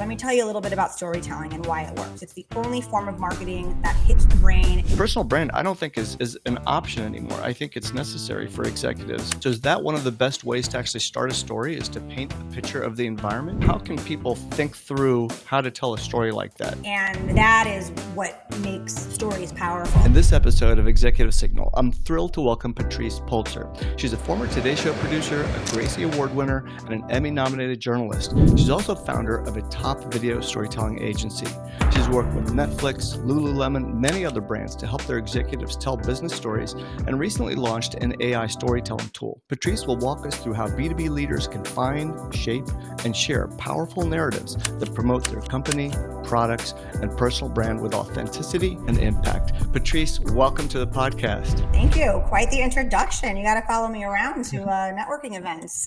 Let me tell you a little bit about storytelling and why it works. It's the only form of marketing that hits the brain. Personal brand, I don't think is an option anymore. I think it's necessary for executives. So is that one of the best ways to actually start a story, is to paint a picture of the environment? How can people think through how to tell a story like that? And that is what makes stories powerful. In this episode of Executive Signal, I'm thrilled to welcome Patrice Poltzer. She's a former Today Show producer, a Gracie Award winner, and an Emmy-nominated journalist. She's also founder of a top video storytelling agency. She's worked with Netflix, Lululemon, many other brands to help their executives tell business stories, and recently launched an AI storytelling tool. Patrice will walk us through how B2B leaders can find, shape, and share powerful narratives that promote their company, products, and personal brand with authenticity and impact. Patrice, welcome to the podcast. Thank you. Quite the introduction. You got to follow me around to networking events.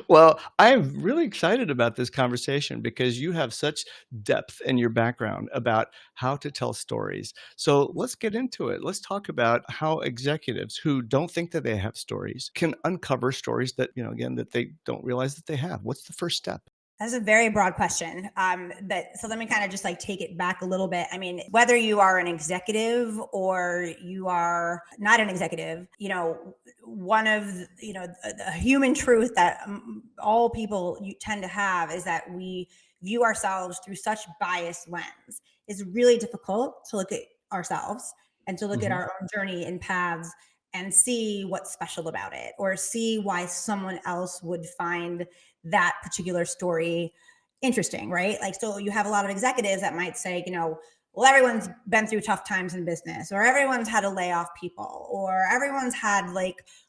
Well, I'm really excited about this conversation because you have such depth in your background about how to tell stories. So let's get into it. Let's talk about how executives who don't think that they have stories can uncover stories that, again, that they don't realize that they have. What's the first step? That's a very broad question. So let me kind of just take it back a little bit. I mean, whether you are an executive or you are not an executive, one of the human truth that all people tend to have is that we view ourselves through such biased lens. It's really difficult to look at ourselves and to look at our own journey and paths and see what's special about it, or see why someone else would find that particular story interesting, right? So you have a lot of executives that might say, well, everyone's been through tough times in business, or everyone's had to lay off people, or everyone's had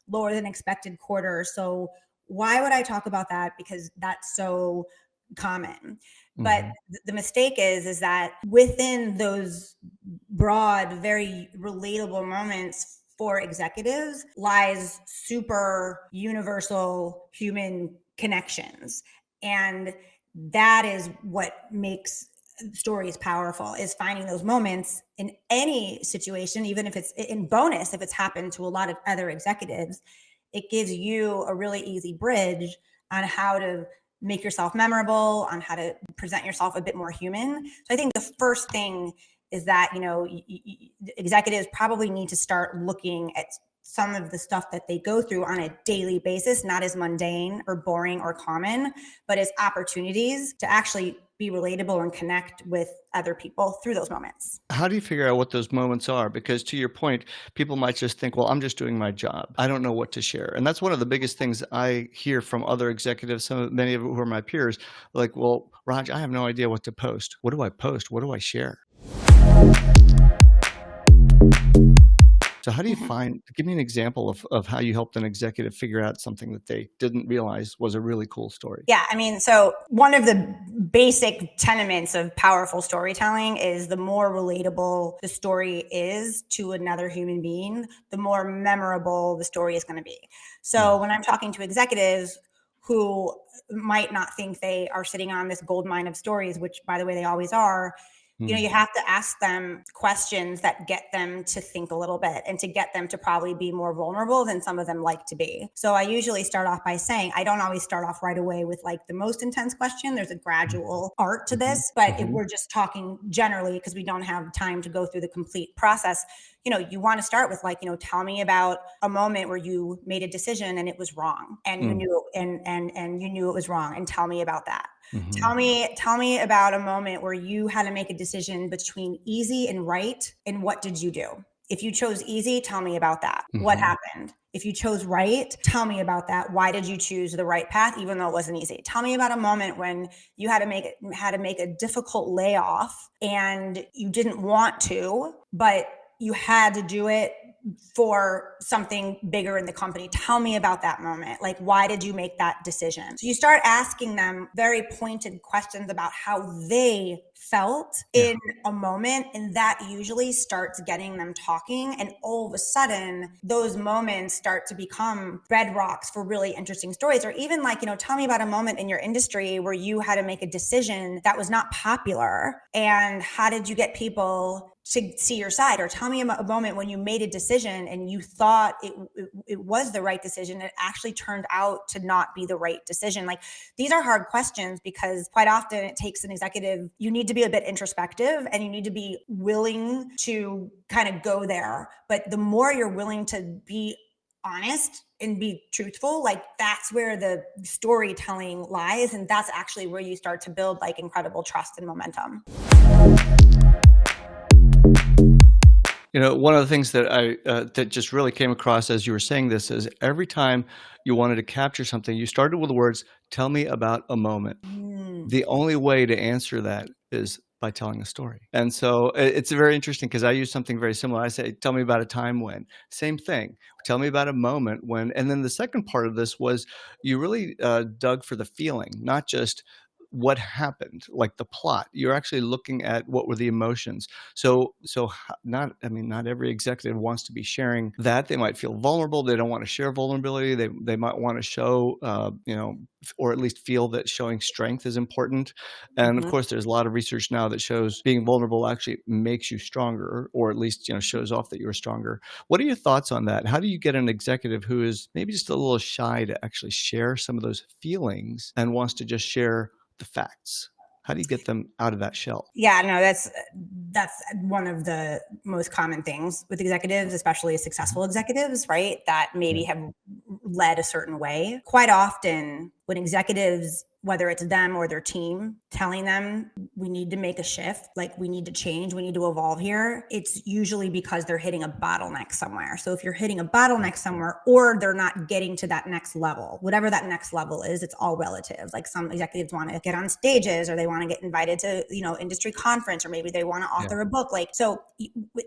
lower than expected quarters. So why would I talk about that? Because that's so common. But the mistake is that within those broad, very relatable moments for executives lies super universal human connections. And that is what makes stories powerful, is finding those moments in any situation, even if it's in bonus, if it's happened to a lot of other executives. It gives you a really easy bridge on how to make yourself memorable, on how to present yourself a bit more human. So I think the first thing is that, executives probably need to start looking at some of the stuff that they go through on a daily basis, not as mundane or boring or common, but as opportunities to actually be relatable and connect with other people through those moments. How do you figure out what those moments are? Because to your point, people might just think, well, I'm just doing my job. I don't know what to share. And that's one of the biggest things I hear from other executives, many of who are my peers, well, Raj, I have no idea what to post. What do I post? What do I share? So how do you give me an example of how you helped an executive figure out something that they didn't realize was a really cool story? Yeah, so one of the basic tenements of powerful storytelling is the more relatable the story is to another human being, the more memorable the story is going to be. So when I'm talking to executives who might not think they are sitting on this gold mine of stories, which by the way, they always are, you have to ask them questions that get them to think a little bit and to get them to probably be more vulnerable than some of them like to be. So I usually start off by saying, I don't always start off right away with the most intense question. There's a gradual art to this, but if we're just talking generally, because we don't have time to go through the complete process, you want to start with tell me about a moment where you made a decision and it was wrong, and you knew and you knew it was wrong, and tell me about that. Tell me about a moment where you had to make a decision between easy and right, and what did you do? If you chose easy, tell me about that. What happened? If you chose right, tell me about that. Why did you choose the right path, even though it wasn't easy? Tell me about a moment when you had to make a difficult layoff and you didn't want to, but you had to do it for something bigger in the company. Tell me about that moment. Why did you make that decision? So you start asking them very pointed questions about how they felt in a moment, and that usually starts getting them talking. And all of a sudden, those moments start to become bedrocks for really interesting stories. Or even tell me about a moment in your industry where you had to make a decision that was not popular, and how did you get people to see your side, or tell me a moment when you made a decision and you thought it was the right decision. It actually turned out to not be the right decision. Like, these are hard questions because quite often it takes an executive, you need to be a bit introspective and you need to be willing to kind of go there. But the more you're willing to be honest and be truthful, like, that's where the storytelling lies. And that's actually where you start to build like incredible trust and momentum. One of the things that that just really came across as you were saying this is every time you wanted to capture something, you started with the words, "Tell me about a moment." The only way to answer that is by telling a story. And so it's very interesting because I use something very similar. I say, "Tell me about a time when." Same thing. Tell me about a moment when. And then the second part of this was you really dug for the feeling, not just what happened, like the plot. You're actually looking at what were the emotions. Not every executive wants to be sharing that. They might feel vulnerable. They don't want to share vulnerability. They might want to show, or at least feel that showing strength is important. And of course, there's a lot of research now that shows being vulnerable actually makes you stronger, or at least, shows off that you're stronger. What are your thoughts on that? How do you get an executive who is maybe just a little shy to actually share some of those feelings and wants to just share the facts? How do you get them out of that shell? Yeah, no, that's one of the most common things with executives, especially successful executives, right? That maybe have led a certain way. Quite often when executives, whether it's them or their team, telling them we need to make a shift, like we need to change, we need to evolve here, it's usually because they're hitting a bottleneck somewhere. So if you're hitting a bottleneck somewhere, or they're not getting to that next level, whatever that next level is, it's all relative. Like, some executives want to get on stages, or they want to get invited to, industry conference, or maybe they want to author a book. Like, so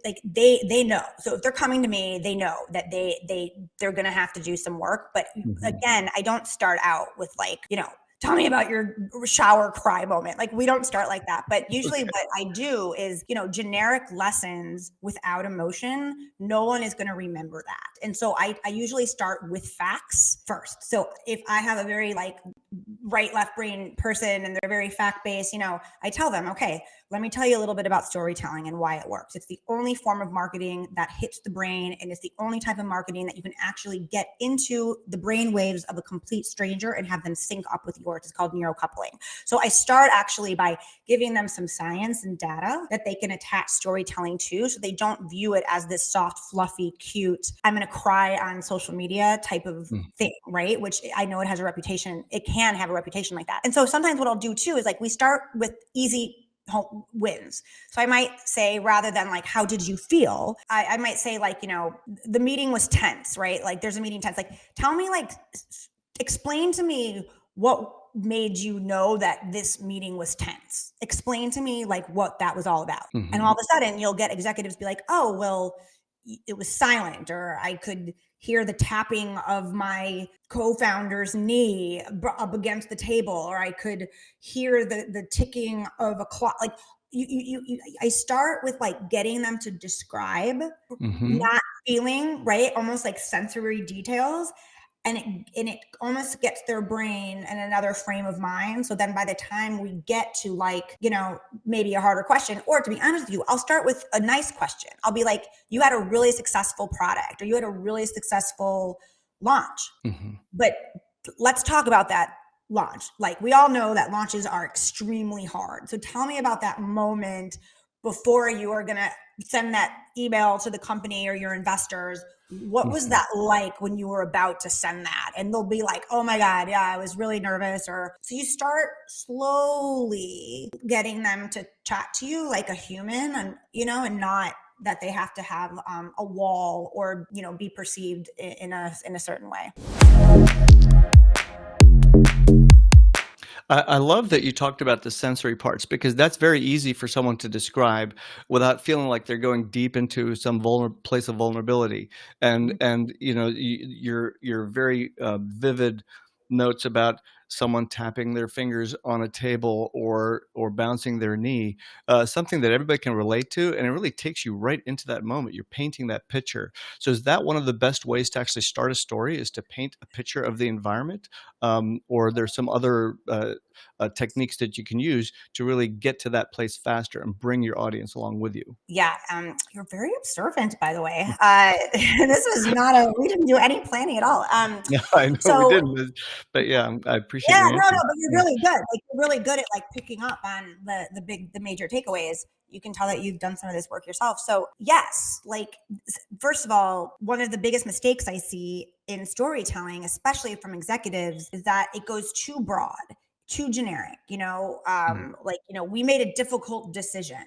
like they know. So if they're coming to me, they know that they're going to have to do some work. But again, I don't start out with like, tell me about your shower cry moment. Like, we don't start like that. But usually what I do is, generic lessons without emotion, no one is going to remember that. And so I usually start with facts first. So if I have a very like right, left brain person and they're very fact based, I tell them, okay, let me tell you a little bit about storytelling and why it works. It's the only form of marketing that hits the brain, and it's the only type of marketing that you can actually get into the brain waves of a complete stranger and have them sync up with yours. It's called neurocoupling. So I start actually by giving them some science and data that they can attach storytelling to, so they don't view it as this soft, fluffy, cute, I'm going to cry on social media type of thing, right? Which I know it has a reputation. It can have a reputation like that. And so sometimes what I'll do too is like, we start with easy wins. So I might say, rather than like, how did you feel? I might say like, the meeting was tense, right? Like, there's a meeting tense. Like, tell me, like, explain to me what made you know that this meeting was tense. Explain to me like what that was all about. And all of a sudden you'll get executives be like, oh, well, it was silent, or I could hear the tapping of my co-founder's knee up against the table, or I could hear the ticking of a clock. Like, I start with like getting them to describe, not feeling, right? Almost like sensory details. And it almost gets their brain in another frame of mind. So then by the time we get to like, maybe a harder question, or to be honest with you, I'll start with a nice question. I'll be like, you had a really successful product, or you had a really successful launch, but let's talk about that launch. Like, we all know that launches are extremely hard. So tell me about that moment before you are going to send that email to the company or your investors. What was that like when you were about to send that? And they'll be like, oh my God, yeah, I was really nervous. Or so you start slowly getting them to chat to you like a human, and, and not that they have to have a wall, or, be perceived in a certain way. I love that you talked about the sensory parts, because that's very easy for someone to describe without feeling like they're going deep into some place of vulnerability. And your very vivid notes about someone tapping their fingers on a table or bouncing their knee, something that everybody can relate to, and it really takes you right into that moment. You're painting that picture. So is that one of the best ways to actually start a story, is to paint a picture of the environment, or there's some other techniques that you can use to really get to that place faster and bring your audience along with you. Yeah, you're very observant, by the way. This was not we didn't do any planning at all. Yeah, I know we So didn't, but yeah, I appreciate yeah, your no, answer. but you're Yeah. really good. Like you're really good at like picking up on the major takeaways. You can tell that you've done some of this work yourself. So yes, like first of all, one of the biggest mistakes I see in storytelling, especially from executives, is that it goes too broad, too generic. Mm, Like we made a difficult decision,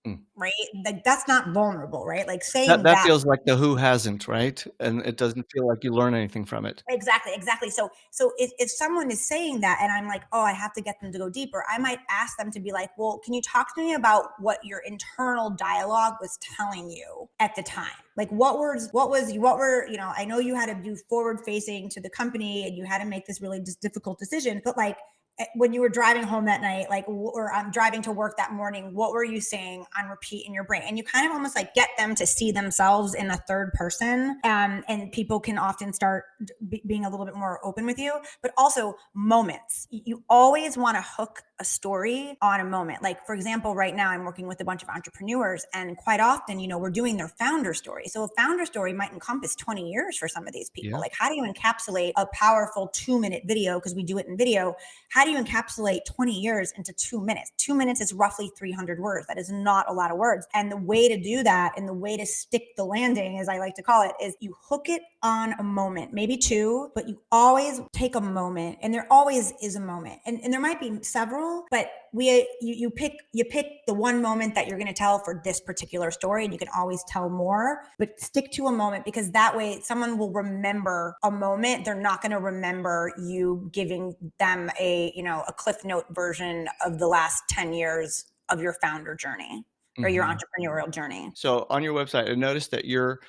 mm. right? Like that's not vulnerable, right? Like That saying that that. feels like the who hasn't, right? And it doesn't feel like you learn anything from it. Exactly. So if someone is saying that and I'm like, oh, I have to get them to go deeper, I might ask them to be like, well, can you talk to me about what your internal dialogue was telling you at the time? Like what were, I know you had to do forward facing to the company and you had to make this really difficult decision, but like when you were driving home that night, like, or I'm driving to work that morning, what were you saying on repeat in your brain? And you kind of almost like get them to see themselves in a third person. And people can often start being a little bit more open with you, but also moments. You always want to hook a story on a moment. Like, for example, right now I'm working with a bunch of entrepreneurs and quite often, we're doing their founder story. So a founder story might encompass 20 years for some of these people. Yeah. Like, how do you encapsulate a powerful 2-minute video? Because we do it in video. How do you encapsulate 20 years into 2 minutes? 2 minutes is roughly 300 words. That is not a lot of words. And the way to do that and the way to stick the landing, as I like to call it, is you hook it on a moment, maybe two, but you always take a moment, and there always is a moment. And there might be several, but you pick the one moment that you're going to tell for this particular story, and you can always tell more, but stick to a moment, because that way someone will remember a moment. They're not going to remember you giving them a cliff note version of the last 10 years of your founder journey or your Mhm. entrepreneurial journey. So on your website, I noticed that your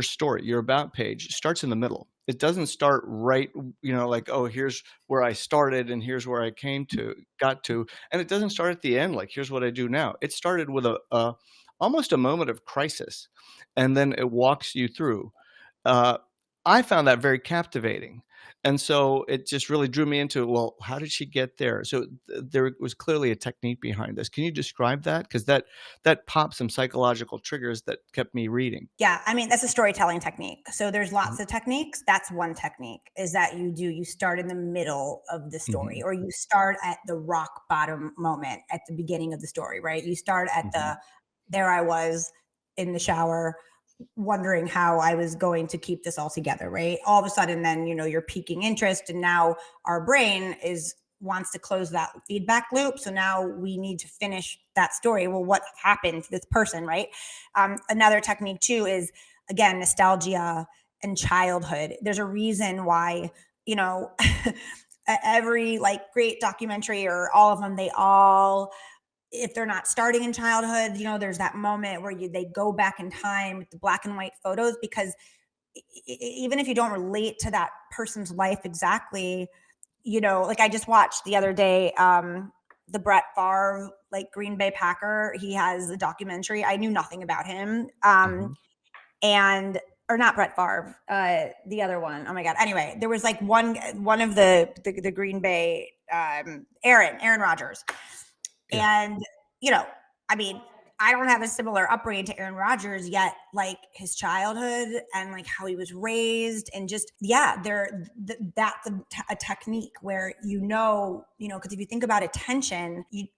story, your about page starts in the middle. It doesn't start right, like, oh, here's where I started and here's where I got to, and it doesn't start at the end, like, here's what I do now. It started with a almost a moment of crisis, and then it walks you through. Uh, I found that very captivating. And so it just really drew me into, well, how did she get there? So there was clearly a technique behind this. Can you describe that? Because that popped some psychological triggers that kept me reading. Yeah, I mean, that's a storytelling technique. So there's Mhm. lots of techniques. That's one technique, is that you start in the middle of the story, Mhm. or you start at the rock bottom moment at the beginning of the story, right? You start at Mhm. there I was in the shower wondering how I was going to keep this all together, right? All of a sudden, then, you're piquing interest, and now our brain wants to close that feedback loop. So now we need to finish that story. Well, what happened to this person, right? Another technique too is, again, nostalgia and childhood. There's a reason why, you know, every like great documentary, or all of them, they all, if they're not starting in childhood, there's that moment where they go back in time with the black and white photos, because even if you don't relate to that person's life exactly, like I just watched the other day, the Brett Favre, like Green Bay Packer, he has a documentary. I knew nothing about him. Mhm. And or not Brett Favre, the other one. Oh my God. Anyway, there was like one of the Green Bay, Aaron Rodgers. Yeah. And, I mean, I don't have a similar upbringing to Aaron Rodgers, yet like his childhood and like how he was raised, and just, yeah, that's a technique where, because if you think about attention, we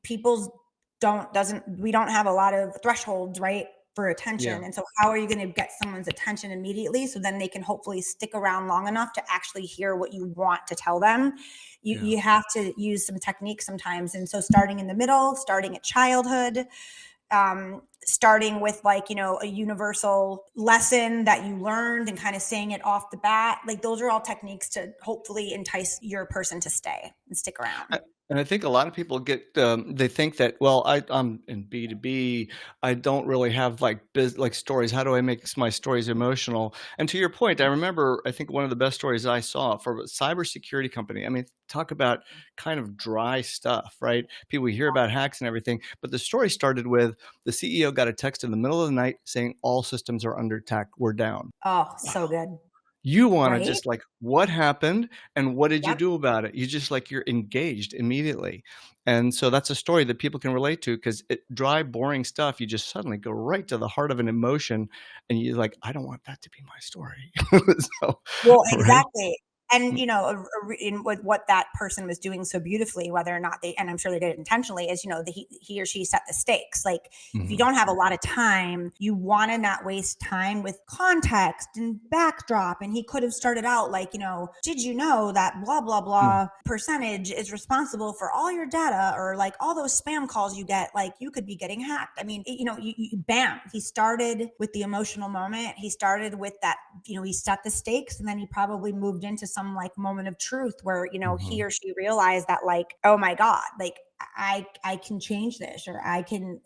don't have a lot of thresholds, right? For Yeah. attention. And so how are you going to get someone's attention immediately, so then they can hopefully stick around long enough to actually hear what you want to tell them? you Yeah. you have to use some techniques sometimes. And so starting in the middle, starting at childhood, starting with like, a universal lesson that you learned and kind of saying it off the bat, like those are all techniques to hopefully entice your person to stay and stick around. And I think a lot of people they think that, well, I'm in B2B. I don't really have like stories. How do I make my stories emotional? And to your point, I remember, I think one of the best stories I saw for a cybersecurity company. I mean, talk about kind of dry stuff, right? People hear about hacks and everything, but the story started with the CEO got a text in the middle of the night saying all systems are under attack. We're down. Oh, Wow. so good. You want to right? just like, what happened and what did you Yep. do about it? You just like, you're engaged immediately. And so that's a story that people can relate to, because it dry, boring stuff, you just suddenly go right to the heart of an emotion and you're like, I don't want that to be my story. So, Well, right. exactly. And, in what that person was doing so beautifully, whether or not they, and I'm sure they did it intentionally, is, he or she set the stakes. Like, if you Mhm. don't have a lot of time, you want to not waste time with context and backdrop. And he could have started out like, did you know that blah, blah, Mm. blah percentage is responsible for all your data, or like all those spam calls you get, like you could be getting hacked. I mean, bam, he started with the emotional moment. He started with that, he set the stakes, and then he probably moved into some like moment of truth where, he Mhm. or she realized that, like, oh my God, like I can change this, or I can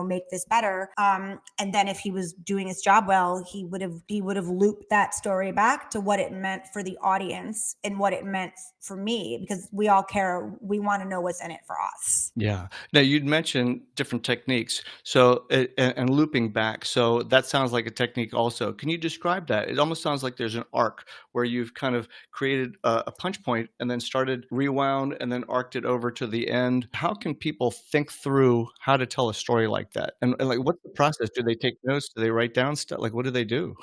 make this better. And then if he was doing his job well, he would have looped that story back to what it meant for the audience and what it meant for me, because we all care. We want to know what's in it for us. Yeah. Now you'd mentioned different techniques. So, and looping back. So that sounds like a technique also. Can you describe that? It almost sounds like there's an arc where you've kind of created a punch point and then started rewound and then arced it over to the end. How can people think through how to tell a story like that? And like, what's the process? Do they take notes? Do they write down stuff? Like, what do they do?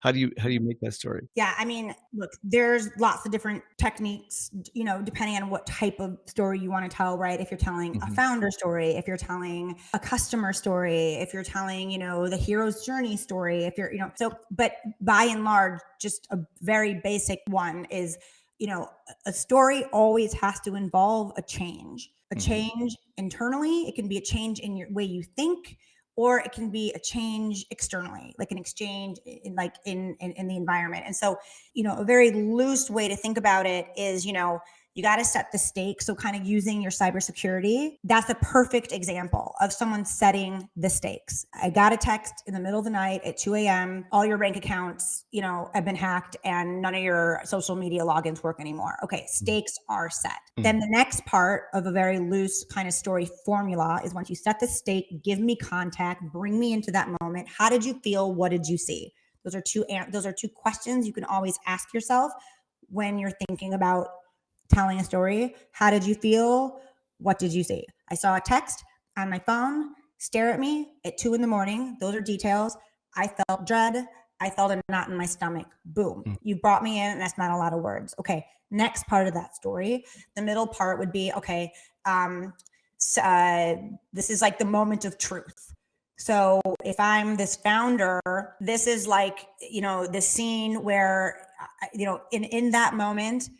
How do you make that story? Yeah, I mean, look, there's lots of different techniques, depending on what type of story you want to tell, right? If you're telling a Hmm. founder story, if you're telling a customer story, if you're telling, the hero's journey story, if you're, but by and large, just a very basic one is, a story always has to involve a Hmm. change internally. It can be a change in your way you think, or it can be a change externally, like an exchange in, like in the environment. And so, a very loose way to think about it is, you got to set the stakes. So kind of using your cybersecurity, that's a perfect example of someone setting the stakes. I got a text in the middle of the night at 2 a.m. All your bank accounts, have been hacked, and none of your social media logins work anymore. Okay, stakes are set. Then the next part of a very loose kind of story formula is, once you set the stake, give me contact, bring me into that moment. How did you feel? What did you see? Those are two questions you can always ask yourself when you're thinking about telling a story. How did you feel? What did you see? I saw a text on my phone stare at me at 2 a.m. Those are details. I felt dread. I felt a knot in my stomach. Boom. You brought me in, and that's not a lot of words. Okay. Next part of that story. The middle part would be, okay, this is like the moment of truth. So if I'm this founder, this is like, the scene where, in that moment,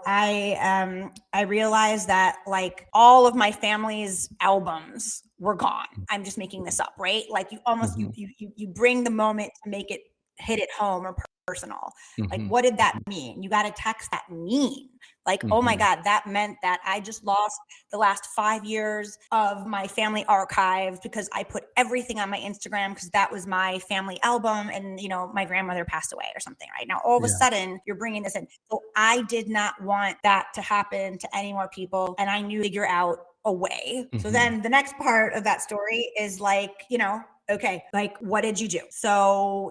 I realized that, like, all of my family's albums were gone. I'm just making this up, right? Like, you almost, Hmm. you bring the moment to make it hit it home or personal. Like, Hmm. what did that mean? You got to text that mean. Like, oh my Hmm. God, that meant that I just lost the last 5 years of my family archives because I put everything on my Instagram because that was my family album, and, my grandmother passed away or something. Right now, all of a Yeah. sudden, you're bringing this in. So I did not want that to happen to any more people, and I knew to figure out a way. So Hmm. then the next part of that story is like, okay, like, what did you do? So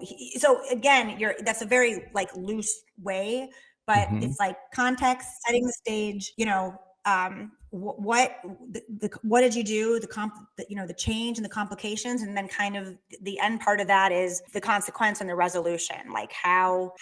again, that's a very like loose way, but Hmm. it's like context, setting the stage, what did you do, the change and the complications, and then kind of the end part of that is the consequence and the resolution, like how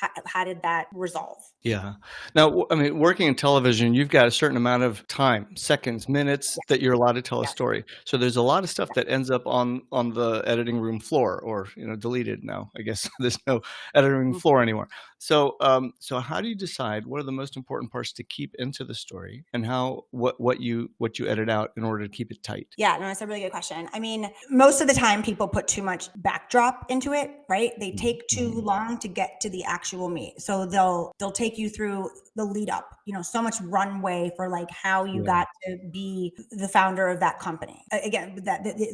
did that resolve. Yeah. Now, I mean, working in television, you've got a certain amount of time, seconds, minutes, Yeah, that you're allowed to tell a yeah, story. So there's a lot of stuff that ends up on the editing room floor, or deleted now. I guess there's no editing room yeah. floor anymore. So how do you decide what are the most important parts to keep into the story, and what you edit out in order to keep it tight? Yeah, no, that's a really good question. I mean, most of the time people put too much backdrop into it, right? They take too Mm-hmm. long to get to the actual meat. So they'll take you through the lead up, so much runway for like how you Yeah. got to be the founder of that company. Again,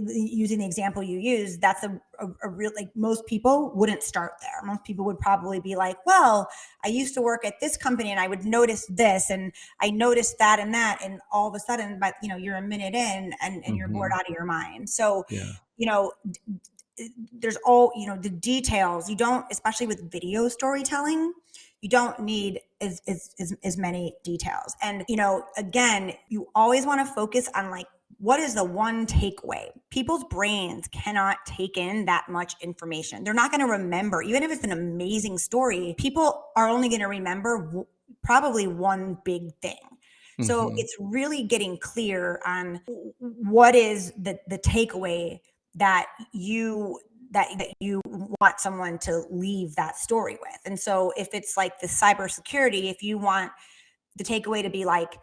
using the example you use, that's a real, like, most people wouldn't start there. Most people would probably be like, well, I used to work at this company and I would notice this, and I noticed that and that, and all of a sudden, but you're a minute in, and you're bored Hmm. out of your mind. So, Yeah. you know, there's all, the details. You don't, especially with video storytelling, you don't need as many details. And, again, you always want to focus on like, what is the one takeaway? People's brains cannot take in that much information. They're not going to remember, even if it's an amazing story, people are only going to remember probably one big thing. So it's really getting clear on what is the takeaway that you want someone to leave that story with. And so if it's like the cybersecurity, if you want the takeaway to be like,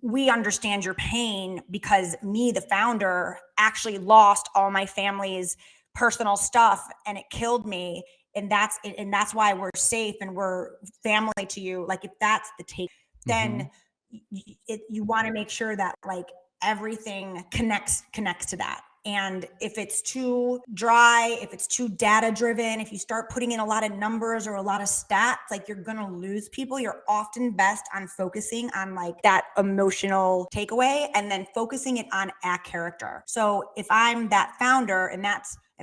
we understand your pain because me, the founder, actually lost all my family's personal stuff and it killed me. And that's why we're safe and we're family to you. Like if that's the take, then you want to make sure that like everything connects to that. And if it's too dry, if it's too data driven, if you start putting in a lot of numbers or a lot of stats, like you're going to lose people. You're often best on focusing on like that emotional takeaway and then focusing it on a character. So if I'm that founder and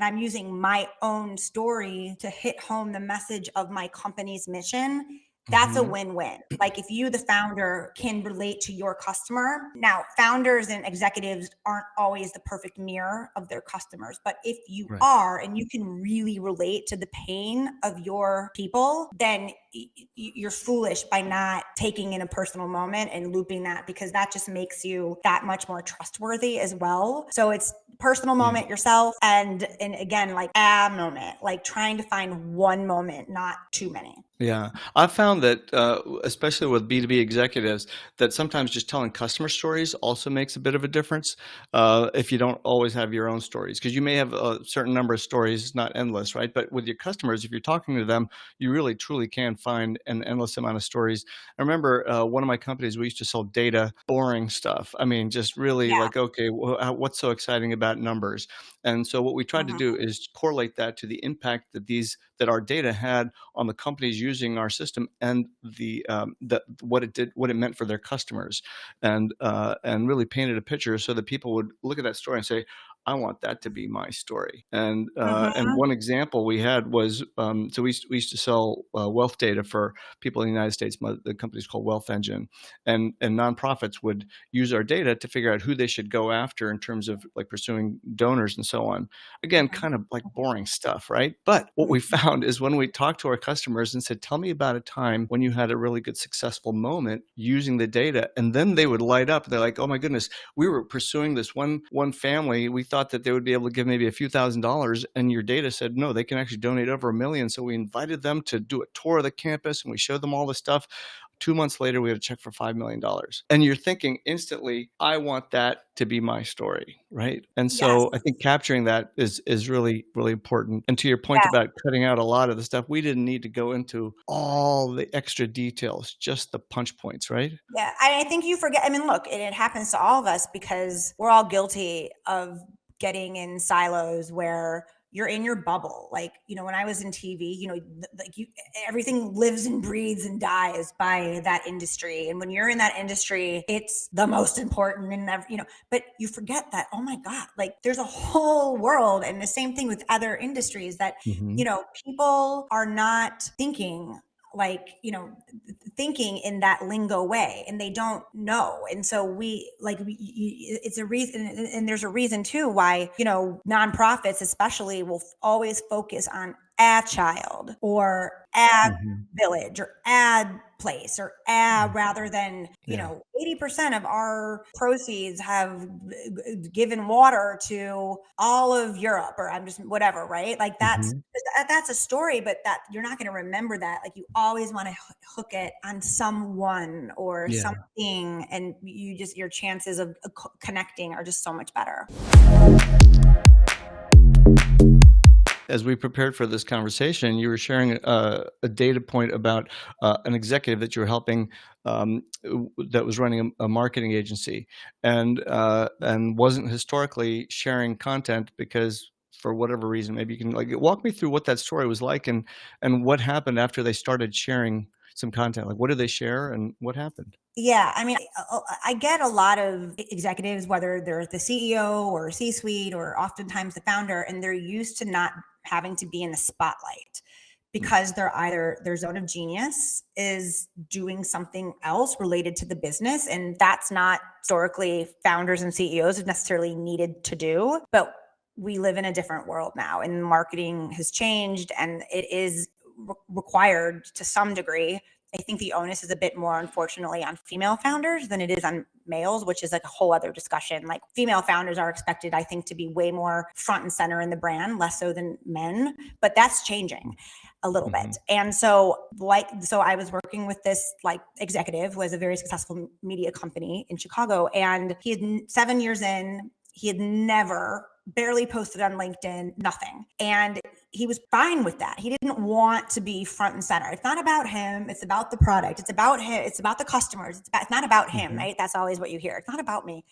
I'm using my own story to hit home the message of my company's mission, that's a win-win. Like if you, the founder, can relate to your customer. Now, founders and executives aren't always the perfect mirror of their customers, but if you are and you can really relate to the pain of your people, then you're foolish by not taking in a personal moment and looping that, because that just makes you that much more trustworthy as well. So it's personal moment yourself and again, like a moment, like trying to find one moment, not too many. Yeah, I've found that, especially with B2B executives, that sometimes just telling customer stories also makes a bit of a difference if you don't always have your own stories, because you may have a certain number of stories, not endless, right? But with your customers, if you're talking to them, you really truly can find an endless amount of stories. I remember one of my companies, we used to sell data, boring stuff. I mean, just really like, okay, what's so exciting about numbers? And so what we tried to do is correlate that to the impact that our data had on the companies using our system and what it meant for their customers, and really painted a picture so that people would look at that story and say, I want that to be my story. And one example we had was, so we used to sell wealth data for people in the United States. The company's called Wealth Engine, and nonprofits would use our data to figure out who they should go after in terms of like pursuing donors and so on. Again, kind of like boring stuff, right? But what we found is when we talked to our customers and said, tell me about a time when you had a really good successful moment using the data, and then they would light up. They're like, oh my goodness, we were pursuing this one family. We thought that they would be able to give maybe a few $1,000s, and your data said no, they can actually donate over $1 million. So we invited them to do a tour of the campus and we showed them all the stuff. 2 months later, we had a check for $5 million. And you're thinking instantly, I want that to be my story, right? And so I think capturing that is really, really important. And to your point about cutting out a lot of the stuff, we didn't need to go into all the extra details, just the punch points, right? Yeah, I think you forget. I mean, look, it happens to all of us because we're all guilty of getting in silos where you're in your bubble. Like, when I was in TV, everything lives and breathes and dies by that industry. And when you're in that industry, it's the most important and but you forget that, oh my God, like there's a whole world. And the same thing with other industries that, people are not thinking thinking in that lingo way, and they don't know. And so it's a reason, and there's a reason too why, nonprofits especially will always focus on a child or a village or a place or rather than, 80% of our proceeds have given water to all of Europe, or I'm just whatever, right? Like that's a story, but that you're not going to remember that. Like you always want to hook it on someone or something, and your chances of connecting are just so much better. As we prepared for this conversation, you were sharing a data point about an executive that you were helping that was running a marketing agency and wasn't historically sharing content because for whatever reason. Maybe you can walk me through what that story was like and what happened after they started sharing some content. Like what did they share and what happened? Yeah, I mean, I get a lot of executives, whether they're the CEO or C-suite or oftentimes the founder, and they're used to not having to be in the spotlight Mm. because they're either their zone of genius is doing something else related to the business, and that's not historically founders and CEOs have necessarily needed to do. But we live in a different world now, and marketing has changed, and it is required to some degree. I think the onus is a bit more, unfortunately, on female founders than it is on males, which is like a whole other discussion. Like female founders are expected, I think, to be way more front and center in the brand, less so than men, but that's changing a little bit. And so I was working with this like executive who has a very successful media company in Chicago, and he had 7 years in, he had never barely posted on LinkedIn, nothing. And he was fine with that. He didn't want to be front and center. It's not about him. It's about the product. It's about him. It's about the customers. It's not about him, right? That's always what you hear. It's not about me.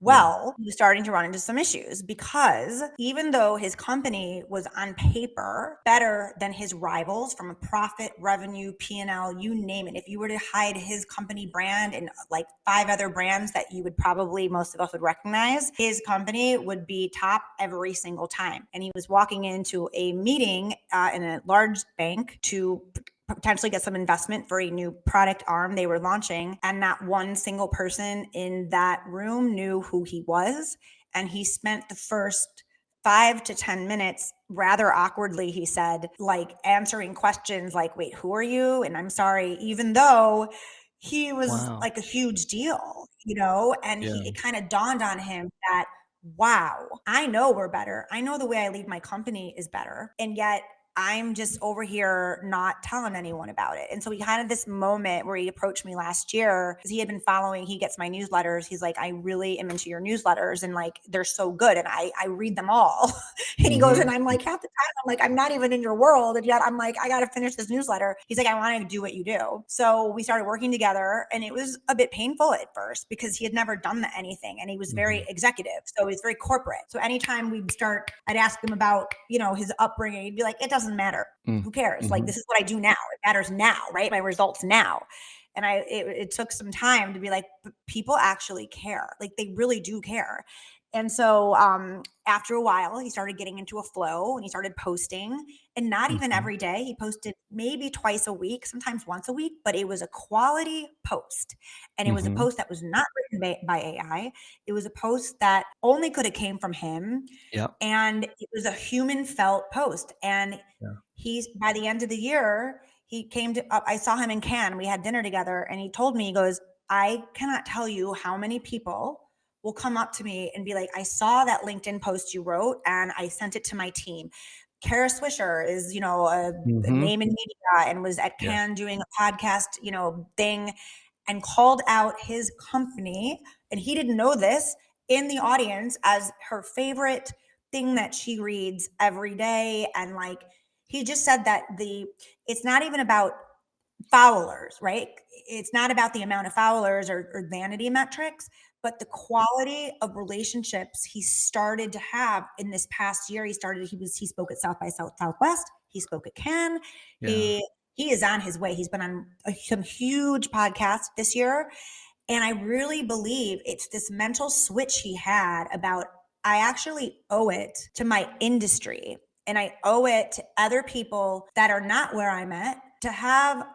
Well, he was starting to run into some issues because even though his company was on paper better than his rivals from a profit, revenue, P&L, you name it, if you were to hide his company brand and like 5 other brands that you would probably, most of us would recognize, his company would be top every single time. And he was walking into a meeting in a large bank to potentially get some investment for a new product arm they were launching. And not one single person in that room knew who he was. And he spent the first 5 to 10 minutes rather awkwardly, he said, like answering questions like, wait, who are you? And I'm sorry, even though he was like a huge deal, and it kind of dawned on him that, wow, I know we're better. I know the way I lead my company is better. And yet I'm just over here not telling anyone about it. And so we had this moment where he approached me last year because he had been following, he gets my newsletters. He's like, I really am into your newsletters and like, they're so good. And I read them all. And he goes, and I'm like, half the time, I'm like, I'm not even in your world. And yet I'm like, I got to finish this newsletter. He's like, I want to do what you do. So we started working together, and it was a bit painful at first because he had never done anything. And he was very executive. So he's very corporate. So anytime we'd start, I'd ask him about, his upbringing. He'd be like, it doesn't matter. Who cares? Like, this is what I do now. It matters now, right? My results now. And it took some time to be like, people actually care. Like, they really do care. And so after a while, he started getting into a flow and he started posting, and not even every day. He posted maybe twice a week, sometimes once a week, but it was a quality post. And it was a post that was not written by AI. It was a post that only could have came from him. And it was a human felt post. And he's, by the end of the year, he came to, I saw him in Cannes. We had dinner together, and he told me, he goes, I cannot tell you how many people will come up to me and be like, I saw that LinkedIn post you wrote and I sent it to my team. Kara Swisher is, a name in media and was at Cannes doing a podcast, thing, and called out his company. And he didn't know this, in the audience as her favorite thing that she reads every day. And like, he just said that it's not even about followers, right? It's not about the amount of followers or vanity metrics, but the quality of relationships he started to have in this past year. He spoke at South by Southwest. He spoke at Cannes. He is on his way. He's been on some huge podcasts this year. And I really believe it's this mental switch he had about, I actually owe it to my industry, and I owe it to other people that are not where I'm at to have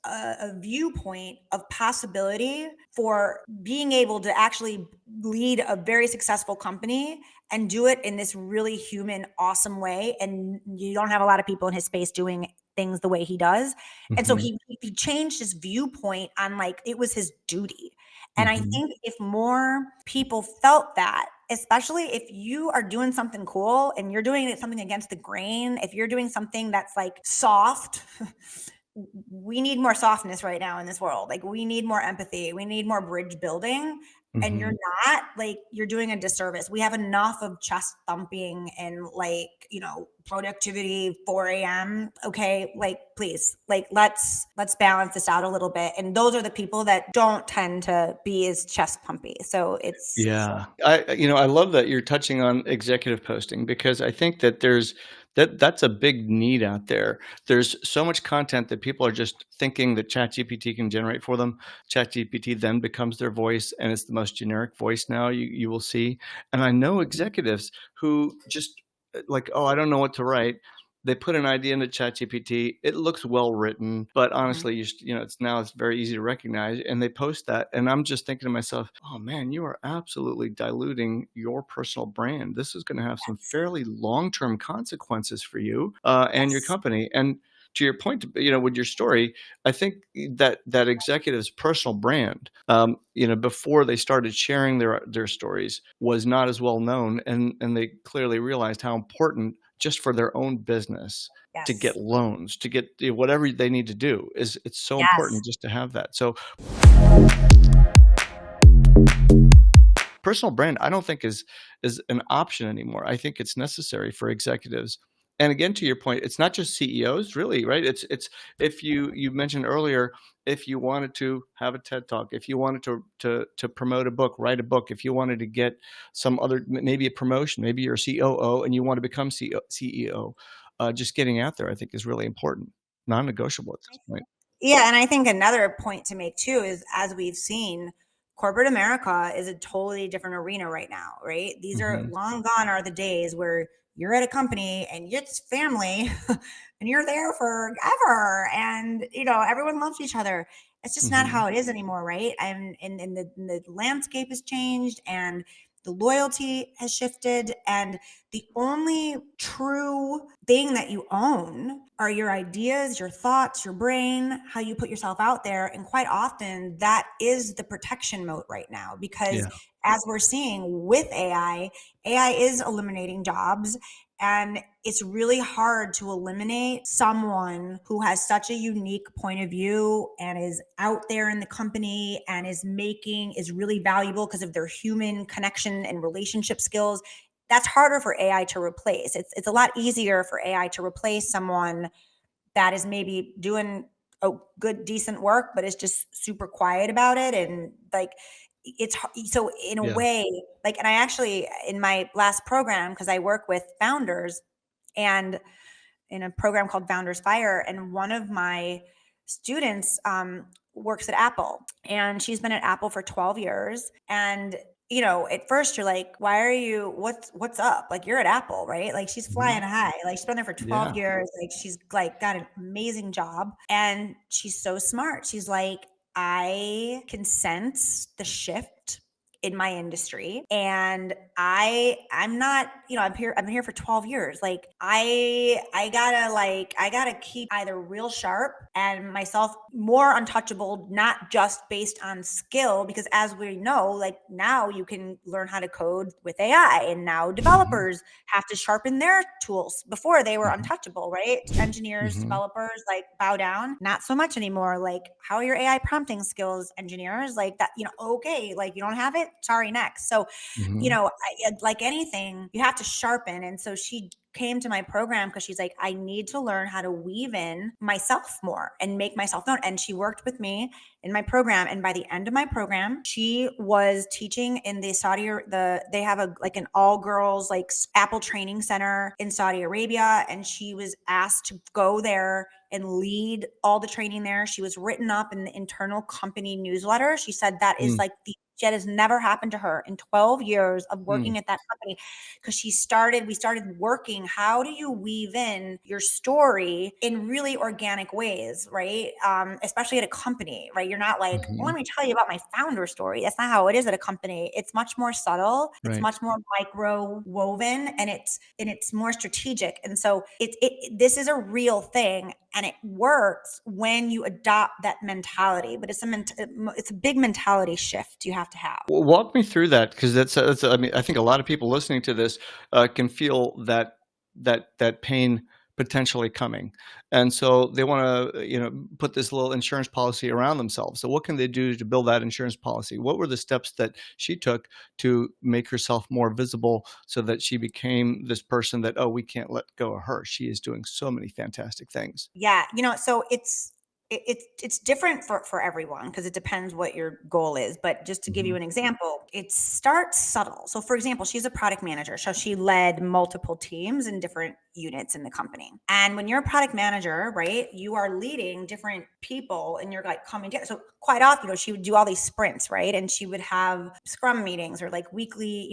a viewpoint of possibility for being able to actually lead a very successful company and do it in this really human, awesome way. And you don't have a lot of people in his space doing things the way he does. And so he changed his viewpoint on, like, it was his duty. And I think if more people felt that, especially if you are doing something cool and you're doing something against the grain, if you're doing something that's like soft, we need more softness right now in this world. Like, we need more empathy. We need more bridge building. And you're not, like, you're doing a disservice. We have enough of chest thumping and like, productivity, 4 a.m. Okay. Like, please, like, let's balance this out a little bit. And those are the people that don't tend to be as chest pumpy. So it's. I love that you're touching on executive posting, because I think that there's That's a big need out there. There's so much content that people are just thinking that ChatGPT can generate for them. ChatGPT then becomes their voice, and it's the most generic voice now you will see. And I know executives who just like, oh, I don't know what to write. They put an idea into ChatGPT. It looks well written, but Mhm. honestly, it's very easy to recognize. And they post that, and I'm just thinking to myself, oh man, you are absolutely diluting your personal brand. This is going to have some Yes. fairly long-term consequences for you and your Yes. company. And to your point, with your story, I think that executive's personal brand, before they started sharing their stories, was not as well known, and they clearly realized how important, just for their own business, to get Yes. loans, to get whatever they need to do, is it's so Yes. important just to have that. So personal brand, I don't think is an option anymore. I think it's necessary for executives. And again, to your point, it's not just CEOs, really, right? It's if you mentioned earlier, if you wanted to have a TED talk, if you wanted to promote a book, write a book, if you wanted to get some other, maybe a promotion, maybe you're a COO and you want to become CEO, just getting out there, I think, is really important, non-negotiable at this point. Yeah, and I think another point to make too is, as we've seen, corporate America is a totally different arena right now, right? These are Hmm. long gone are the days where you're at a company and it's family and you're there forever and everyone loves each other. It's just not Hmm. how it is anymore, right? And the landscape has changed and the loyalty has shifted, and the only true thing that you own are your ideas, your thoughts, your brain, how you put yourself out there. And quite often, that is the protection mode right now, because Yeah. as we're seeing with AI is eliminating jobs. And it's really hard to eliminate someone who has such a unique point of view and is out there in the company and is really valuable because of their human connection and relationship skills. That's harder for AI to replace. It's a lot easier for AI to replace someone that is maybe doing a good decent work but is just super quiet about it, and like it's so in a Yeah. way, like, and I actually, in my last program, because I work with founders and in a program called Founders Fire, and one of my students works at Apple, and she's been at Apple for 12 years. And at first you're like, why are you, what's up? Like, you're at Apple, right? Like, she's Hmm. flying high. Like, she's been there for 12 Yeah. years. Like, she's like got an amazing job, and she's so smart. She's like, I can sense the shift in my industry, and I'm not, I've been here for 12 years. Like, I gotta keep either real sharp and myself more untouchable, not just based on skill, because as we know, like, now you can learn how to code with AI, and now Hmm. developers have to sharpen their tools. Before, they were Hmm. untouchable, right? Engineers, Hmm. developers, like, bow down. Not so much anymore. Like, how are your AI prompting skills, engineers? Like that, okay, like, you don't have it, sorry, next. So, Hmm. like anything, you have to sharpen. And so she came to my program because she's like, I need to learn how to weave in myself more and make myself known. And she worked with me in my program. And by the end of my program, she was teaching in they have like an all girls, like, Apple training center in Saudi Arabia. And she was asked to go there and lead all the training there. She was written up in the internal company newsletter. She said that is Mm, like that has never happened to her in 12 years of mm, working at that company, because we started working. How do you weave in your story in really organic ways, right? Especially at a company, right? You're not like, well, let mhm. me tell you about my founder story. That's not how it is at a company. It's much more subtle. It's Right. much more micro woven, and it's more strategic. And so this is a real thing, and it works when you adopt that mentality. But it's a big mentality shift you have to have. Well, walk me through that, because I mean, I think a lot of people listening to this can feel that pain potentially coming, and so they want to put this little insurance policy around themselves. So what can they do to build that insurance policy? What were the steps that she took to make herself more visible, so that she became this person that, oh, we can't let go of her? She is doing so many fantastic things. Yeah, so it's different for everyone, because it depends what your goal is. But just to give you Hmm. an example, it starts subtle. So, for example, she's a product manager, so she led multiple teams in different units in the company. And when you're a product manager, right, you are leading different people and you're like coming together. So quite often, she would do all these sprints, right? And she would have scrum meetings or like weekly,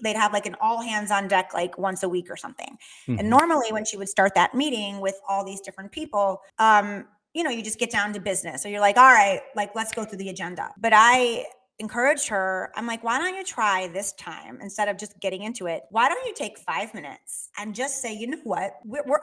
they'd have like an all hands on deck, like once a week or something. And normally when she would start that meeting with all these different people, you just get down to business. So you're like, all right, like, let's go through the agenda. But I encouraged her. I'm like, why don't you try this time instead of just getting into it? Why don't you take 5 minutes and just say, you know what?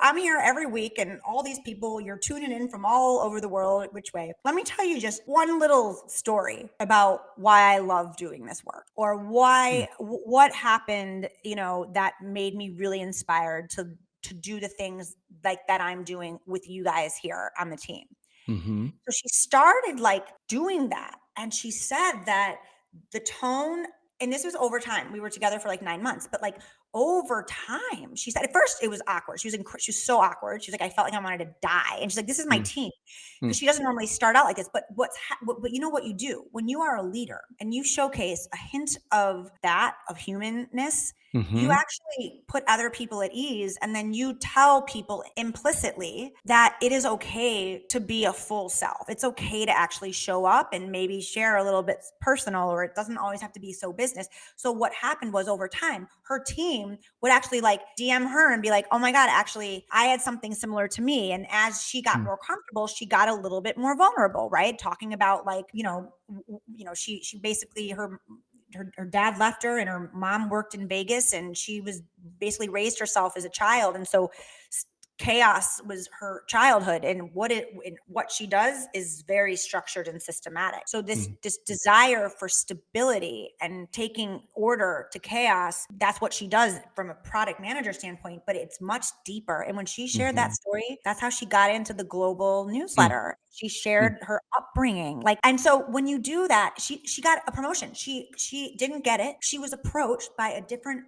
I'm here every week and all these people, you're tuning in from all over the world. Which way? Let me tell you just one little story about why I love doing this work or what happened, that made me really inspired to do the things like that I'm doing with you guys here on the team. So she started like doing that. And she said that the tone, and this was over time. We were together for like 9 months, but like over time, she said at first it was awkward. She was so awkward. She was like, I felt like I wanted to die. And she's like, this is my team. Because she doesn't normally start out like this, but but you know what you do when you are a leader and you showcase a hint of that, of humanness, you actually put other people at ease. And then you tell people implicitly that it is okay to be a full self. It's okay to actually show up and maybe share a little bit personal, or it doesn't always have to be so business. So what happened was over time, her team would actually like DM her and be like, oh my God, actually, I had something similar to me. And as she got more comfortable, she got a little bit more vulnerable, right? Talking about like, she basically, her dad left her and her mom worked in Vegas and she was basically raised herself as a child. And so chaos was her childhood, and what she does is very structured and systematic. So this desire for stability and taking order to chaos, that's what she does from a product manager standpoint, but it's much deeper. And when she shared that story, that's how she got into the global newsletter. She shared her upbringing. And so when you do that, she got a promotion. She didn't get it. She was approached by a different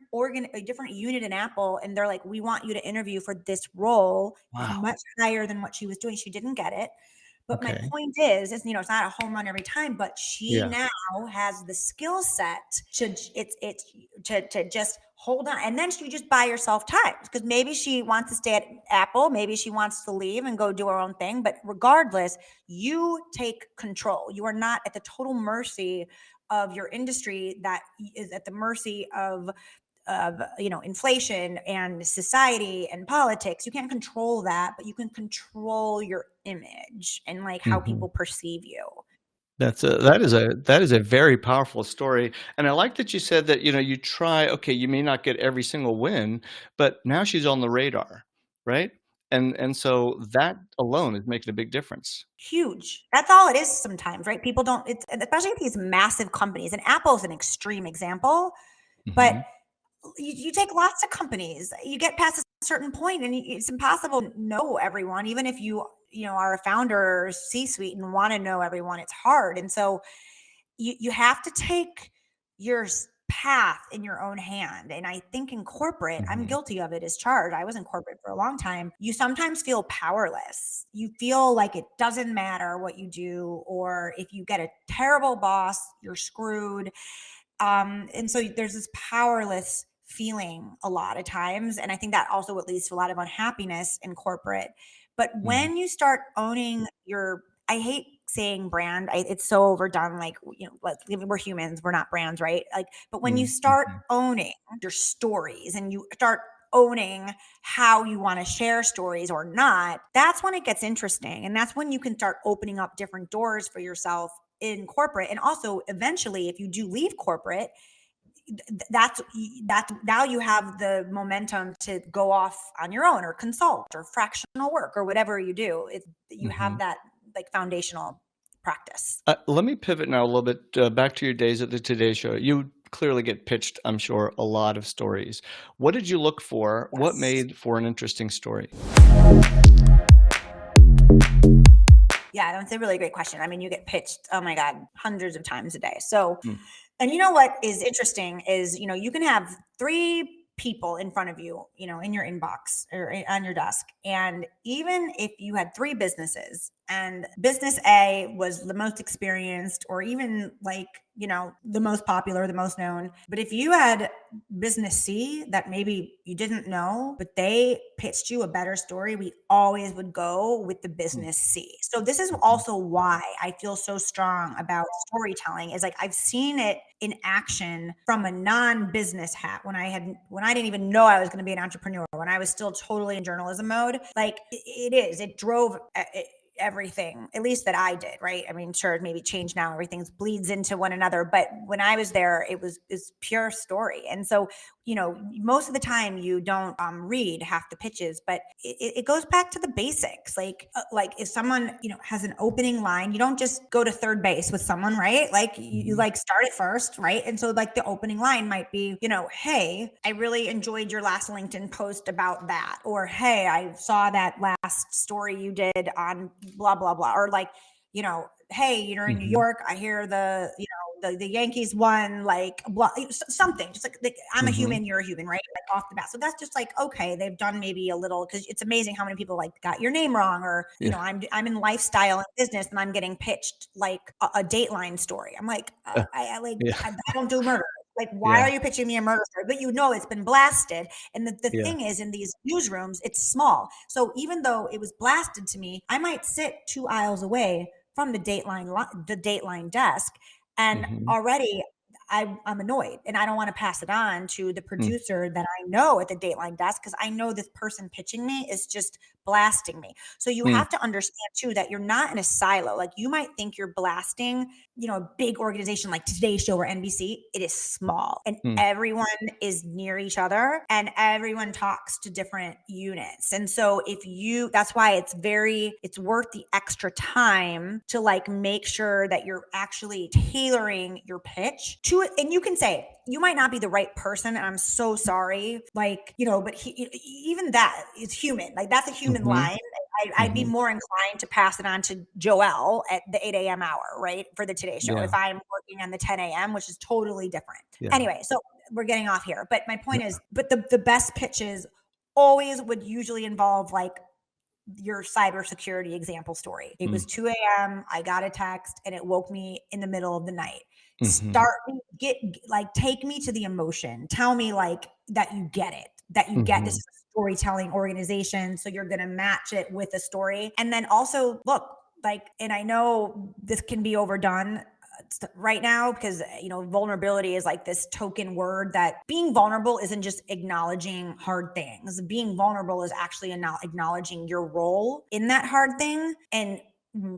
unit in Apple, and they're like, we want you to interview for this role. Wow. Much higher than what she was doing. She didn't get it. But my Okay. point is, it's not a home run every time, but she now has the skill set to just hold on. And then she just buy herself time, because maybe she wants to stay at Apple. Maybe she wants to leave and go do her own thing. But regardless, you take control. You are not at the total mercy of your industry that is at the mercy of inflation and society and politics. You can't control that, but you can control your image and like how people perceive you. That is a very powerful story, and I like that you said that, you try, okay, you may not get every single win, but now she's on the radar, right? And so that alone is making a big difference. Huge. That's all it is sometimes, right? People don't, it's especially these massive companies, and Apple's an extreme example, but you take lots of companies, you get past a certain point and it's impossible to know everyone. Even if you are a founder or C-suite and want to know everyone, it's hard. And so you have to take your path in your own hand. And I think in corporate, I'm guilty of it as charged. I was in corporate for a long time. You sometimes feel powerless. You feel like it doesn't matter what you do, or if you get a terrible boss, you're screwed. And so there's this powerless feeling a lot of times. And I think that also what leads to a lot of unhappiness in corporate. But when you start owning I hate saying brand. It's so overdone. Like, we're humans, we're not brands, right? But when you start owning your stories and you start owning how you want to share stories or not, that's when it gets interesting. And that's when you can start opening up different doors for yourself in corporate. And also eventually, if you do leave corporate, that's now you have the momentum to go off on your own or consult or fractional work or whatever you do. You have that like foundational practice. Let me pivot now a little bit back to your days at the Today Show. You clearly get pitched, I'm sure, a lot of stories. What did you look for? Yes. What made for an interesting story? Yeah, that's a really great question. I mean, you get pitched, oh my God, hundreds of times a day. So, and you know what is interesting is, you can have 3 people in front of you, in your inbox or on your desk. And even if you had 3 businesses and business A was the most experienced, or even like the most popular, the most known. But if you had business C that maybe you didn't know, but they pitched you a better story, we always would go with the business C. So this is also why I feel so strong about storytelling, is like I've seen it in action from a non-business hat when I didn't even know I was going to be an entrepreneur, when I was still totally in journalism mode. Like it drove everything, at least that I did, right? I mean, sure, maybe change now, everything bleeds into one another, but when I was there, it's pure story. And so, most of the time you don't read half the pitches, but it goes back to the basics. Like if someone, has an opening line, you don't just go to third base with someone, right? Like you like start it first, right? And so like the opening line might be, hey, I really enjoyed your last LinkedIn post about that. Or, hey, I saw that last story you did on blah, blah, blah. Or like, hey, you're in New York, I hear the Yankees won, like blah, something just like I'm a human, you're a human, right? Like off the bat. So that's just like, okay, they've done maybe a little, because it's amazing how many people like got your name wrong, or, I'm in lifestyle and business and I'm getting pitched like a Dateline story. I'm like, I don't do murder. Like, why are you pitching me a murder story? But it's been blasted. And the thing is, in these newsrooms, it's small. So even though it was blasted to me, I might sit 2 aisles away from the Dateline desk, and already I'm annoyed, and I don't want to pass it on to the producer that I know at the Dateline desk, because I know this person pitching me is just blasting me. So you have to understand too that you're not in a silo. Like you might think you're blasting, a big organization like Today's Show or NBC. It is small, and everyone is near each other, and everyone talks to different units. And so that's why it's worth the extra time to like make sure that you're actually tailoring your pitch to it. And you can say, you might not be the right person, and I'm so sorry. Like, but even that is human. Like that's a human line. I'd be more inclined to pass it on to Joelle at the 8 a.m. hour, right? For the Today Show, if I'm working on the 10 a.m., which is totally different. Anyway, so we're getting off here. But my point is, but the best pitches always would usually involve like your cybersecurity example story. It was 2 a.m. I got a text and it woke me in the middle of the night. Take me to the emotion. Tell me like that you get it, that you get this is a storytelling organization. So you're going to match it with a story. And then also look, like, and I know this can be overdone right now because, vulnerability is like this token word, that being vulnerable isn't just acknowledging hard things. Being vulnerable is actually acknowledging your role in that hard thing and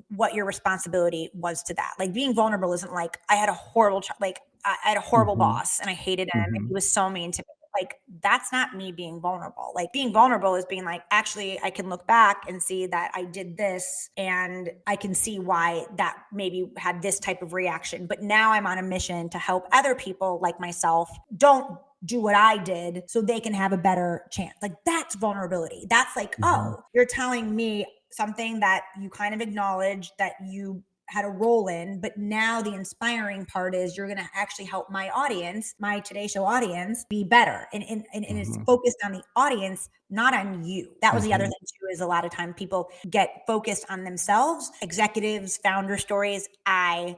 what your responsibility was to that. Like being vulnerable isn't like I had a horrible, I had a horrible boss and I hated him and he was so mean to me. Like that's not me being vulnerable. Like being vulnerable is being like, actually, I can look back and see that I did this and I can see why that maybe had this type of reaction. But now I'm on a mission to help other people like myself don't do what I did so they can have a better chance. Like that's vulnerability. That's like, oh, you're telling me something that you kind of acknowledge that you had a role in, but now the inspiring part is you're going to actually help my audience, my Today Show audience, be better. And it's focused on the audience, not on you. That was the other thing too, is a lot of time people get focused on themselves. Executives, founder stories, I.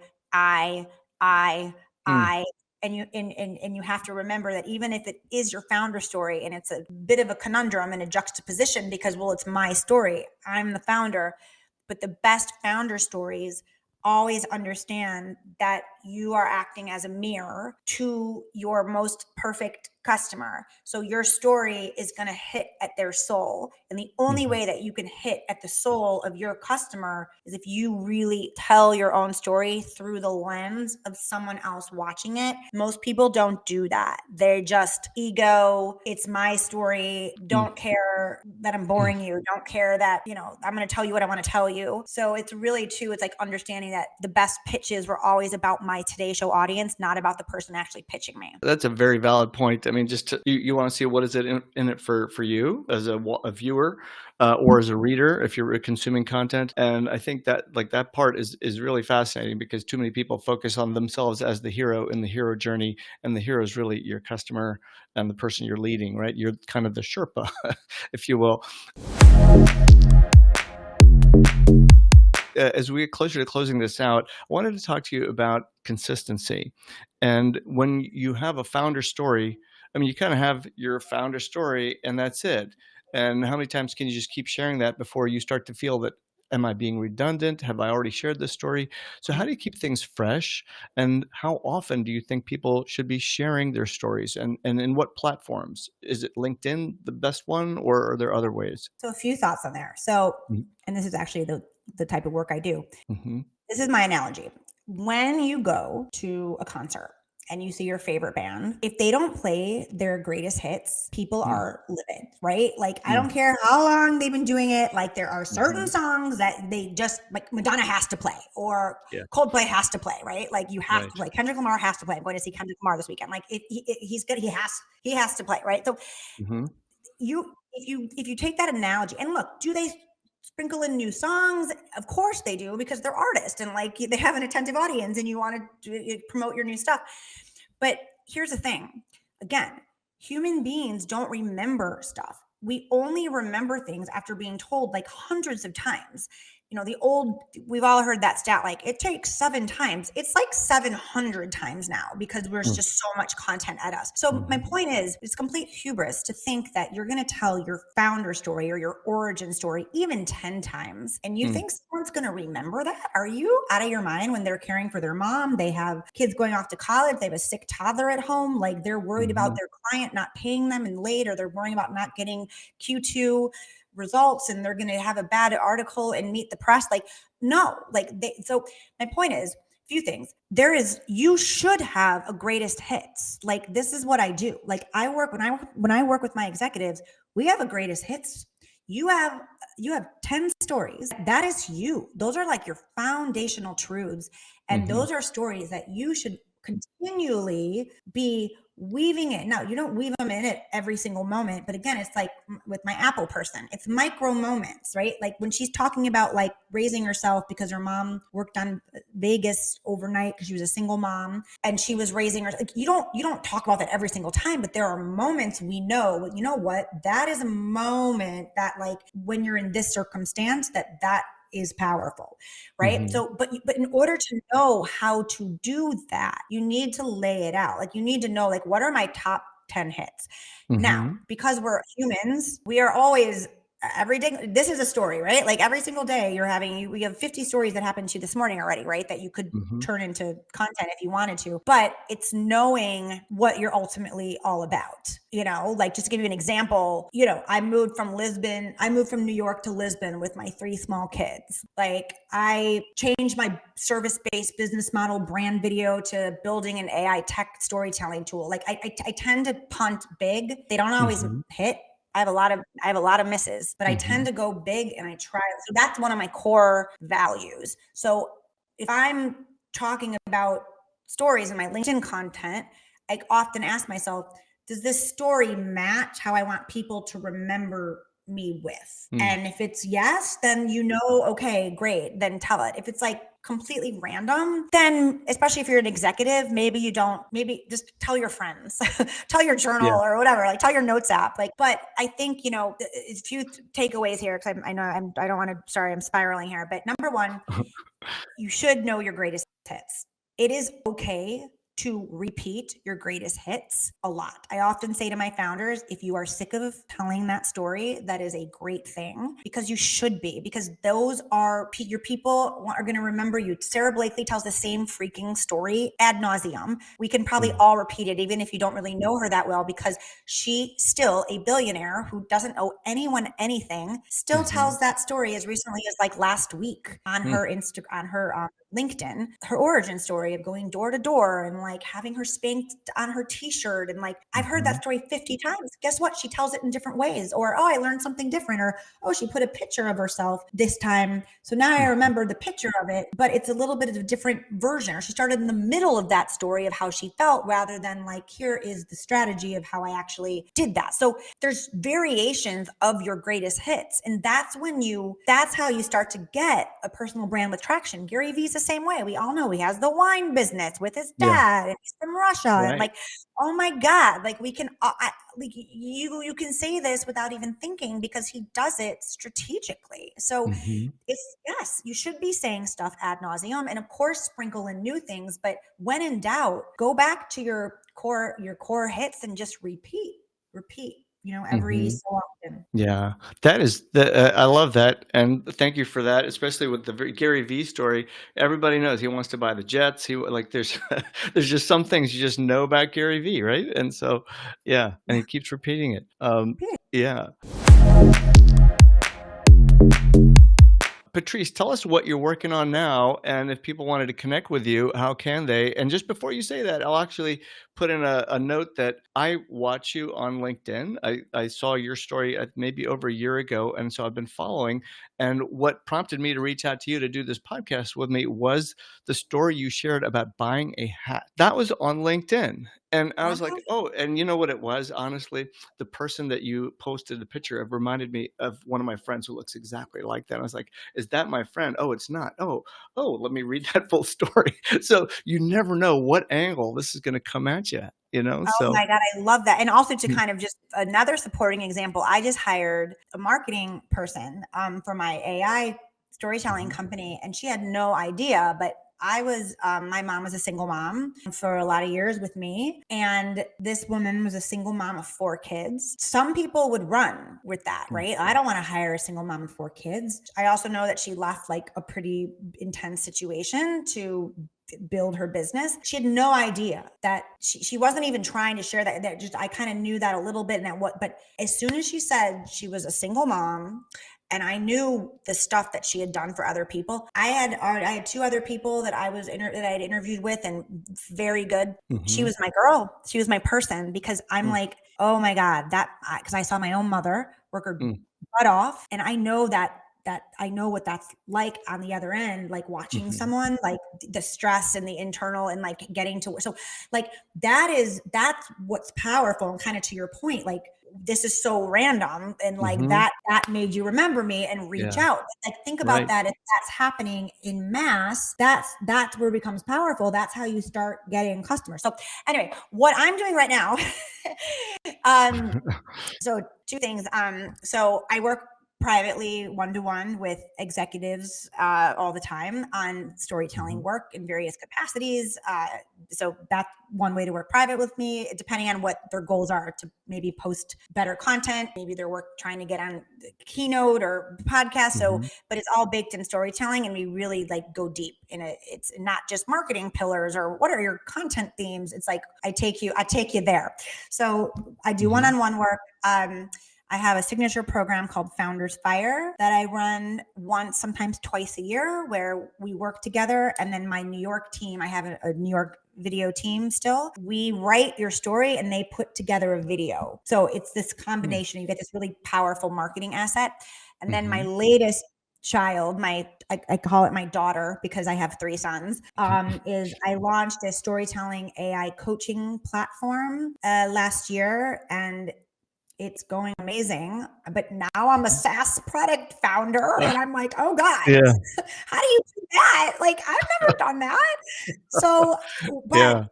And you have to remember that even if it is your founder story and it's a bit of a conundrum and a juxtaposition because, well, it's my story, I'm the founder, but the best founder stories always understand that you are acting as a mirror to your most perfect customer. So your story is going to hit at their soul. And the only way that you can hit at the soul of your customer is if you really tell your own story through the lens of someone else watching it. Most people don't do that. They just ego. It's my story. Don't care that I'm boring you. Don't care that, I'm going to tell you what I want to tell you. So it's really too, it's like understanding that the best pitches were always about my Today Show audience, not about the person actually pitching me. That's a very valid point. I mean, you want to see what is it in it for you as a viewer or as a reader if you're consuming content. And I think that that part is really fascinating because too many people focus on themselves as the hero in the hero journey, and the hero is really your customer and the person you're leading, right? You're kind of the Sherpa, if you will. as we get closer to closing this out, I wanted to talk to you about consistency. And when you have a founder story, I mean, you kind of have your founder story and that's it. And how many times can you just keep sharing that before you start to feel that, am I being redundant? Have I already shared this story? So how do you keep things fresh? And how often do you think people should be sharing their stories? And in what platforms? Is it LinkedIn the best one, or are there other ways? So a few thoughts on there. So, and this is actually the type of work I do. Mm-hmm. This is my analogy. When you go to a concert and you see your favorite band, if they don't play their greatest hits, people are livid, right? Like, I don't care how long they've been doing it. Like, there are certain songs that they just, like, Madonna has to play, or Coldplay has to play, right? Like, you have to play. Kendrick Lamar has to play. I'm going to see Kendrick Lamar this weekend. Like, if he's good, he has to play, right? So if you take that analogy and look, do they sprinkle in new songs? Of course they do, because they're artists and like they have an attentive audience and you want to promote your new stuff. But here's the thing. Again, human beings don't remember stuff. We only remember things after being told like hundreds of times. You know, we've all heard that stat, like it takes 7 times. It's like 700 times now, because there's just so much content at us. So my point is, it's complete hubris to think that you're going to tell your founder story or your origin story even 10 times. And you think someone's going to remember that? Are you out of your mind? When they're caring for their mom, they have kids going off to college, they have a sick toddler at home, like they're worried about their client not paying them and late, or they're worrying about not getting Q2 results, and they're going to have a bad article and meet the press. Like, no, so my point is, few things. You should have a greatest hits. Like, this is what I do. Like, when I work with my executives, we have a greatest hits. You have 10 stories. That is you. Those are like your foundational truths. And those are stories that you should continually be weaving it. Now, you don't weave them in at every single moment, but again, it's like with my Apple person, it's micro moments, right? Like when she's talking about like raising herself because her mom worked on Vegas overnight because she was a single mom and she was raising her. Like, you don't talk about that every single time, but there are moments we know, you know what, that is a moment that, like, when you're in this circumstance, that is powerful, right? So, but in order to know how to do that, you need to lay it out. Like, you need to know, like, what are my top 10 hits? Now, because we're humans, we are always, every day, this is a story, right? Like every single day we have 50 stories that happened to you this morning already, right? That you could turn into content if you wanted to, but it's knowing what you're ultimately all about. You know, like, just to give you an example, you know, I moved from New York to Lisbon with my 3 small kids. Like, I changed my service-based business model brand video to building an AI tech storytelling tool. Like, I tend to punt big. They don't always hit. I have a lot of misses, but I tend to go big and I try. So that's one of my core values. So if I'm talking about stories in my LinkedIn content, I often ask myself, does this story match how I want people to remember me with? And if it's yes, then you know, okay, great, then tell it. If it's like completely random, then, especially if you're an executive, maybe just tell your friends, tell your journal or whatever, like tell your notes app. Like, but I think, you know, a few takeaways here, because I'm spiraling here, but number one, you should know your greatest hits. It is okay to repeat your greatest hits a lot. I often say to my founders, if you are sick of telling that story, that is a great thing, because you should be, because those are your people are going to remember you. Sarah Blakely tells the same freaking story ad nauseum. We can probably all repeat it, even if you don't really know her that well, because she still, a billionaire who doesn't owe anyone anything, still tells that story as recently as like last week on her LinkedIn, her origin story of going door to door and like having her spanked on her t-shirt. And like, I've heard that story 50 times. Guess what? She tells it in different ways. Or, oh, I learned something different. Or, oh, she put a picture of herself this time, so now I remember the picture of it, but it's a little bit of a different version. Or she started in the middle of that story of how she felt, rather than like, here is the strategy of how I actually did that. So there's variations of your greatest hits. And that's how you start to get a personal brand with traction. Gary Vee's the same way. We all know he has the wine business with his dad that, and he's from Russia, and Right. like, oh my God, like we can, like you can say this without even thinking because he does it strategically. So Hmm. it's, yes, you should be saying stuff ad nauseum, and of course sprinkle in new things. But when in doubt, go back to your core hits and just repeat. Every Hmm. so often. Yeah, that is I love that, and thank you for that, especially with the Gary V story. Everybody knows he wants to buy the jets. Like there's there's just some things you just know about Gary V, right? And so, yeah, and he keeps repeating it. Yeah. Patrice, tell us what you're working on now, and if people wanted to connect with you, how can they? And just before you say that, I'll actually put in a note that I watch you on LinkedIn. I saw your story maybe over a year ago, and so I've been following. And what prompted me to reach out to you to do this podcast with me was the story you shared about buying a hat. That was on LinkedIn. And I was like, Wow. oh, and you know what it was? Honestly, the person that you posted the picture of reminded me of one of my friends who looks exactly like that. I was like, is that my friend? Oh, it's not. Oh, let me read that full story. So you never know what angle this is going to come at you, Oh So, my God, I love that. And also to kind of just another supporting example, I just hired a marketing person for my AI storytelling mhm. company, and she had no idea, but my mom was a single mom for a lot of years with me. And this woman was a single mom of 4 kids. Some people would run with that, Mm, right? I don't want to hire a single mom of 4 kids. I also know that she left like a pretty intense situation to build her business. She had no idea that she wasn't even trying to share that just, I kind of knew that a little bit, and but as soon as she said she was a single mom, and I knew the stuff that she had done for other people. I had 2 other people that that I had interviewed with, and very good. She mhm, was my girl. She was my person, because I'm mm, like, oh my God, because I saw my own mother work her mm, butt off, and I know that I know what that's like on the other end, like watching mhm. someone, like the stress and the internal, and like getting to, so like that's what's powerful. And kind of to your point, like this is so random, and like Mhm. that made you remember me and reach Yeah, out. Like think about right. that. If that's happening in mass, that's where it becomes powerful. That's how you start getting customers. So anyway, what I'm doing right now, um so 2 things. So I work privately one-to-one with executives all the time on storytelling Mhm, work in various capacities. So that's one way to work private with me, depending on what their goals are, to maybe post better content. Maybe they're trying to get on the keynote or podcast. So, mhm. but it's all baked in storytelling, and we really like go deep in it. It's not just marketing pillars or what are your content themes. It's like I take you there. So I do Mhm, one-on-one work. I have a signature program called Founders Fire that I run once, sometimes twice a year, where we work together. And then my New York team, I have a New York video team still. We write your story and they put together a video. So it's this mm, combination. You get this really powerful marketing asset. And then my mhm, latest child, I call it my daughter because I have 3 sons, is I launched a storytelling AI coaching platform last year, and it's going amazing. But now I'm a SaaS product founder, and I'm like, oh God, yeah, how do you do that? Like, I've never done that. So, but yeah,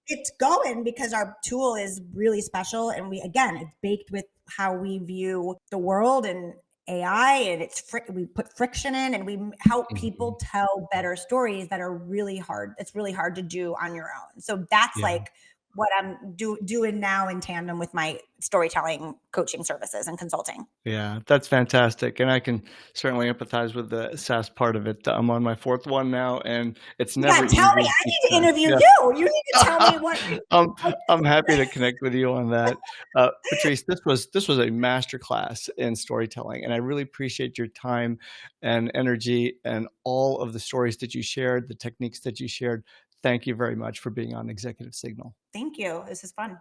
it's going because our tool is really special. And again, it's baked with how we view the world and AI, and we put friction in, and we help people mhm, tell better stories that are really hard. It's really hard to do on your own. So that's yeah. like what I'm doing now in tandem with my storytelling coaching services and consulting. Yeah, that's fantastic, and I can certainly empathize with the SaaS part of it. I'm on my 4th one now, and it's Yeah, never tell me. easy I need to because interview yeah. you. You need to tell me what. I'm happy to connect with you on that. Patrice, this was a masterclass in storytelling, and I really appreciate your time and energy and all of the stories that you shared, the techniques that you shared. Thank you very much for being on Executive Signal. Thank you. This is fun.